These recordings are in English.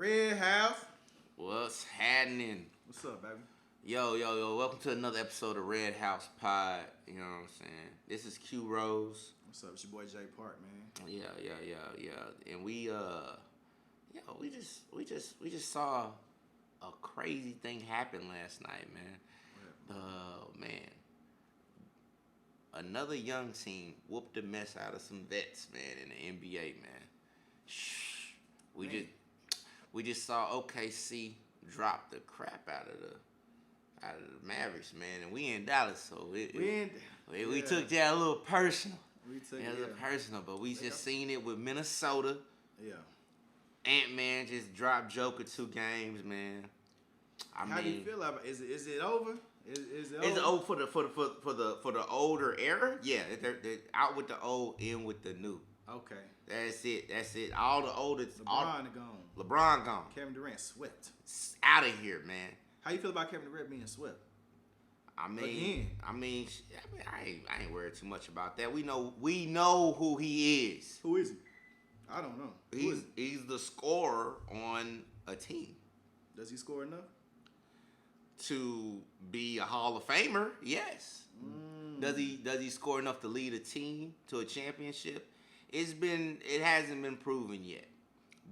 Red House. What's happening? What's up, baby? Yo. Welcome to another episode of Red House Pod. You know what I'm saying? This is Q Rose. What's up? It's your boy Jay Park, man. Yeah. And we just saw a crazy thing happen last night, man. Man. Another young team whooped the mess out of some vets, man, in the NBA, man. We just saw OKC drop the crap out of the Mavericks, man, and we in Dallas, so we took that a little personal. We took it a little personal, but we just seen it with Minnesota. Yeah. Ant-Man just dropped Joker 2 games, man. How do you feel about it? Is it over? Is it over? It's over for the older era. Yeah, they're out with the old, in with the new. Okay. That's it. All the older. LeBron gone. gone. Kevin Durant swept. Out of here, man. How you feel about Kevin Durant being swept? I ain't worried too much about that. We know who he is. Who is he? I don't know. He's the scorer on a team. Does he score enough? To be a Hall of Famer, yes. Does he score enough to lead a team to a championship? It hasn't been proven yet.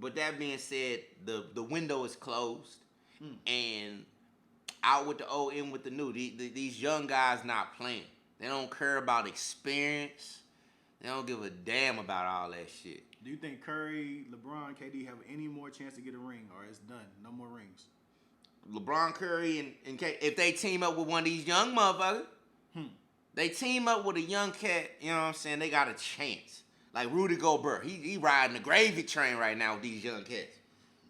But that being said, the window is closed, and out with the old, in with the new. These young guys not playing. They don't care about experience. They don't give a damn about all that shit. Do you think Curry, LeBron, KD have any more chance to get a ring, or it's done? No more rings. LeBron, Curry, and K, if they team up with one of these young motherfuckers, they team up with a young cat, you know what I'm saying, they got a chance. Like Rudy Gobert. He riding the gravy train right now with these young cats.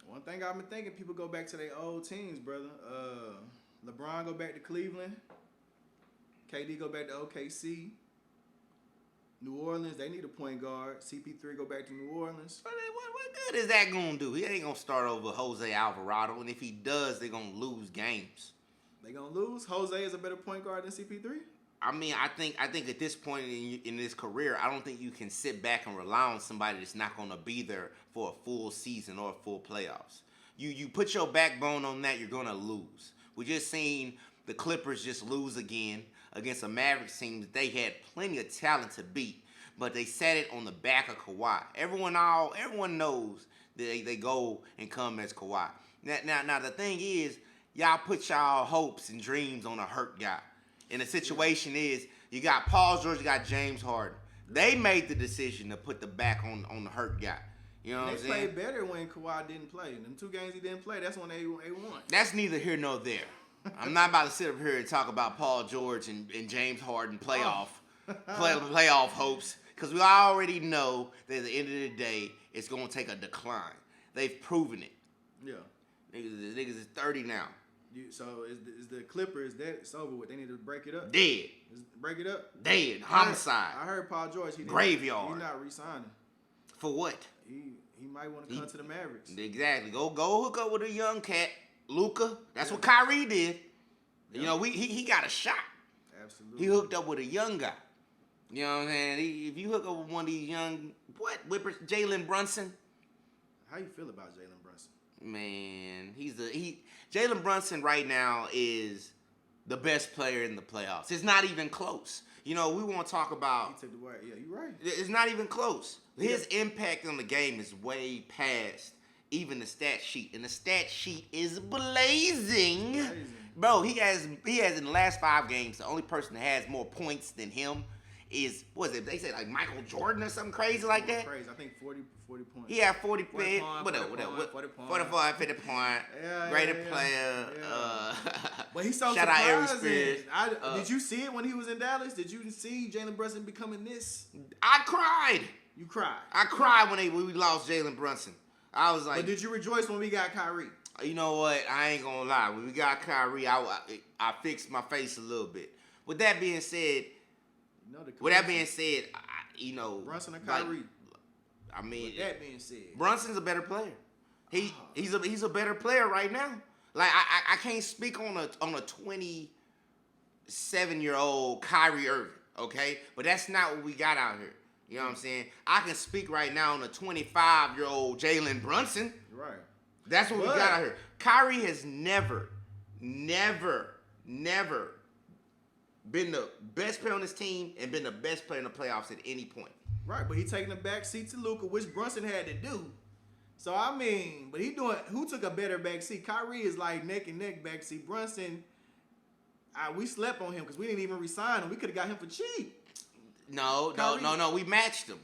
One thing I've been thinking, people go back to their old teams, brother. LeBron go back to Cleveland. KD go back to OKC. New Orleans, they need a point guard. CP3 go back to New Orleans. What good is that going to do? He ain't going to start over Jose Alvarado, and if he does, they're going to lose games. They going to lose? Jose is a better point guard than CP3? I mean, I think at this point in his career, I don't think you can sit back and rely on somebody that's not going to be there for a full season or a full playoffs. You put your backbone on that, you're going to lose. We just seen the Clippers just lose again against a Mavericks team that they had plenty of talent to beat, but they set it on the back of Kawhi. Everyone knows that they go and come as Kawhi. Now the thing is, y'all put y'all hopes and dreams on a hurt guy. And the situation is, you got Paul George, you got James Harden. They made the decision to put the back on the hurt guy. You know what I'm saying? They played better when Kawhi didn't play. Them 2 games he didn't play, that's when they won. That's neither here nor there. I'm not about to sit up here and talk about Paul George and James Harden playoff hopes, because we already know that at the end of the day, it's going to take a decline. They've proven it. Yeah. Niggas is 30 now. So is the Clippers, it's over with? They need to break it up? Dead. Break it up? Dead. Homicide. I heard Paul George. Graveyard. He's not re-signing. For what? He might want to come to the Mavericks. Exactly. Go hook up with a young cat, Luka. That's what Kyrie did. Yep. You know, he got a shot. Absolutely. He hooked up with a young guy. You know what I'm saying? If you hook up with one of these young, Jalen Brunson. How you feel about Jalen Brunson? Man, Jalen Brunson right now is the best player in the playoffs. It's not even close. You know, we want to talk about. He took the word. Yeah, you're right. It's not even close. His impact on the game is way past even the stat sheet, and the stat sheet is blazing. Bro, he has in the last 5 games, the only person that has more points than him is, what is it? They say like Michael Jordan or something crazy like that. Crazy. I think 40 points. He had 40 points. Whatever. 45, 50 point. Greater player. But he's so shout out Aries Spears. Did you see it when he was in Dallas? Did you see Jalen Brunson becoming this? I cried. You cried. I cried when we lost Jalen Brunson. I was like. But did you rejoice when we got Kyrie? You know what? I ain't gonna lie. When we got Kyrie, I fixed my face a little bit. With that being said, Brunson and Kyrie. With that being said, Brunson's a better player. He's a better player right now. Like I can't speak on a 27-year-old Kyrie Irving, okay? But that's not what we got out here. You know what I'm saying? I can speak right now on a 25-year-old Jalen Brunson. Right. That's what we got out here. Kyrie has never been the best player on this team and been the best player in the playoffs at any point. Right, but he taking the back seat to Luka, which Brunson had to do. So I mean, but who took a better back seat? Kyrie is like neck and neck back seat. Brunson, we slept on him because we didn't even resign him. We could have got him for cheap. No. We matched him.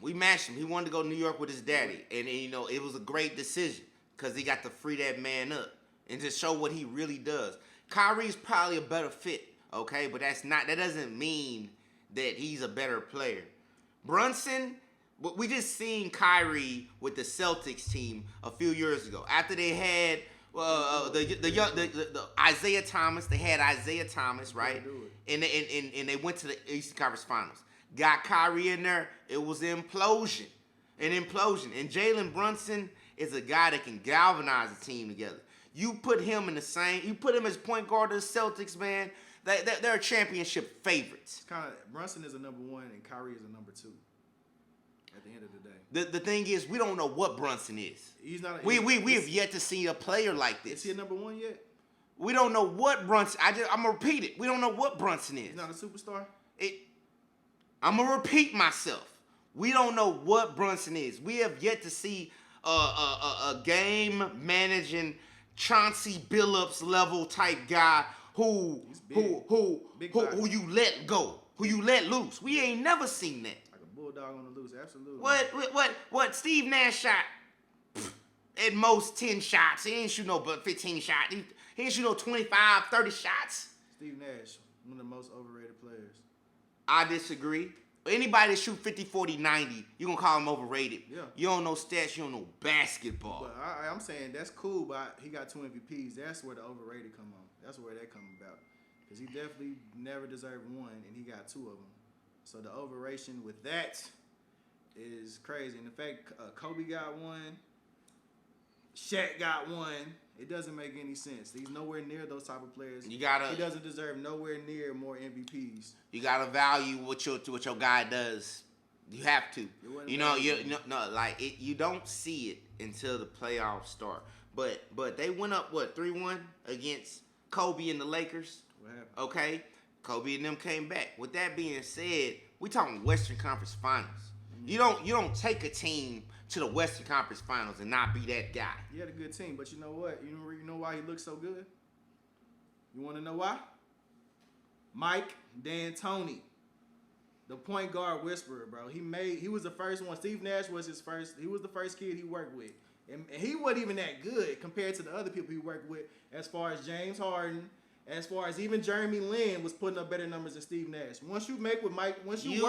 He wanted to go to New York with his daddy, and it was a great decision because he got to free that man up and just show what he really does. Kyrie's probably a better fit, okay, but that doesn't mean that he's a better player. Brunson, we just seen Kyrie with the Celtics team a few years ago after they had the Isaiah Thomas. They had Isaiah Thomas, right? And they went to the Eastern Conference Finals. Got Kyrie in there. It was an implosion. And Jalen Brunson is a guy that can galvanize the team together. You put him as point guard of the Celtics, man. They're championship favorites. Brunson is a number 1 and Kyrie is a number 2. At the end of the day, the thing is, we don't know what Brunson is. He's not. We have yet to see a player like this. Is he a number 1 yet? We don't know what Brunson. I'm gonna repeat it. We don't know what Brunson is. He's not a superstar. I'm gonna repeat myself. We don't know what Brunson is. We have yet to see a game managing Chauncey Billups level type guy who you let go, who you let loose. We ain't never seen that. Like a bulldog on the loose, absolutely. What Steve Nash shot at most 10 shots. He ain't shoot no but 15 shots. He ain't shoot no 25, 30 shots. Steve Nash, one of the most overrated players. I disagree. Anybody that shoot 50, 40, 90, you going to call him overrated. Yeah. You don't know stats. You don't know basketball. But I'm saying that's cool, but he got 2 MVPs. That's where the overrated come on. That's where that come about. Because he definitely never deserved 1, and he got 2 of them. So the overration with that is crazy. And the fact Kobe got 1, Shaq got 1, it doesn't make any sense. He's nowhere near those type of players. He doesn't deserve nowhere near more MVPs. You gotta value what your guy does. You have to. You don't see it until the playoffs start. But they went up 3-1 against Kobe and the Lakers. What happened? Okay, Kobe and them came back. With that being said, we talking Western Conference Finals. Mm-hmm. You don't take a team to the Western Conference Finals and not be that guy. He had a good team, but you know what? You know why he looks so good? You want to know why? Mike D'Antoni, the point guard whisperer, bro. He was the first one. Steve Nash was his first. He was the first kid he worked with, and he wasn't even that good compared to the other people he worked with. As far as James Harden, as far as even Jeremy Lin was putting up better numbers than Steve Nash. Once you make with Mike, you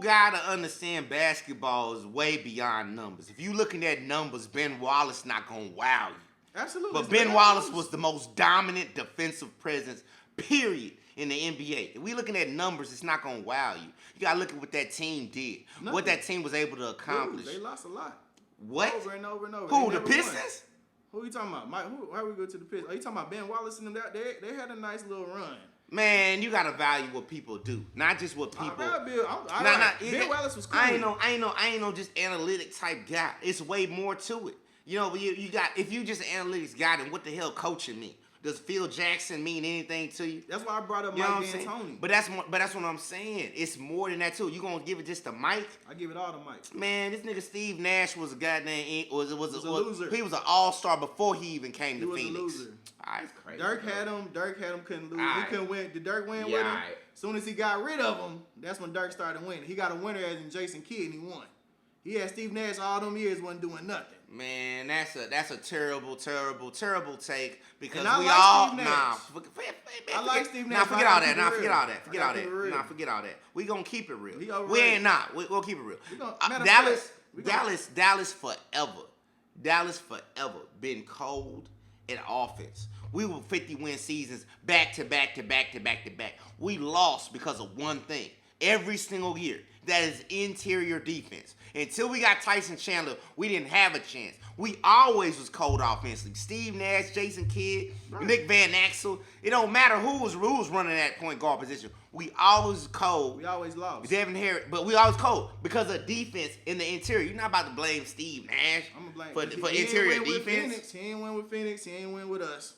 gotta understand basketball is way beyond numbers. If you looking at numbers, Ben Wallace not gonna wow you. Absolutely. But Ben Wallace was the most dominant defensive presence, period, in the NBA. If we looking at numbers, it's not gonna wow you. You gotta look at what that team did, what that team was able to accomplish. They lost a lot. What? Over and over and over. Who, the Pistons? Won. Who you talking about? Mike, how we go to the Pistons? Are you talking about Ben Wallace and them? They had a nice little run. Man, you gotta value what people do, not just what people. Ben Wallace was cool. I ain't no just analytic type guy. It's way more to it. You got, if you just an analytics guy, then what the hell coaching mean? Does Phil Jackson mean anything to you? That's why I brought up Mike D'Antoni. But that's what I'm saying. It's more than that too. You gonna give it just to Mike? I give it all to Mike. Man, this nigga Steve Nash was a goddamn was a loser. He was an all-star before he even came to Phoenix. He was a loser. It's crazy. Dirk had him, couldn't lose. He couldn't win. Did Dirk win with him? As soon as he got rid of him, that's when Dirk started winning. He got a winner as in Jason Kidd and he won. He had Steve Nash all them years, wasn't doing nothing. Man, that's a terrible take because I we like all Steve Nash. I like Steve Nash. Nah, forget all that. Forget all that. We gonna keep it real. We ain't not. We'll keep it real. Dallas forever been cold at offense. We were 50-win seasons back to back. We lost because of one thing. every single year. That is interior defense. Until we got Tyson Chandler, we didn't have a chance. We always was cold offensively. Steve Nash, Jason Kidd, Nick Van Axel. It don't matter who was running that point guard position. We always cold. We always lost. Devin Harris, but we always cold because of defense in the interior. You're not about to blame Steve Nash for interior defense. He ain't win with Phoenix. He ain't win with us.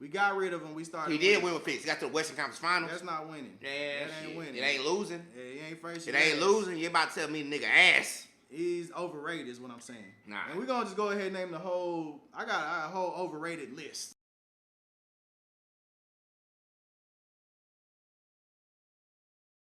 We got rid of him. We started. He did win with Phoenix. He got to the Western Conference Finals. That's not winning. Yeah, that ain't winning. It ain't losing. Yeah, he ain't first. It ain't losing. You about to tell me nigga ass. He's overrated is what I'm saying. Nah. And we're going to just go ahead and name the whole – I got a whole overrated list.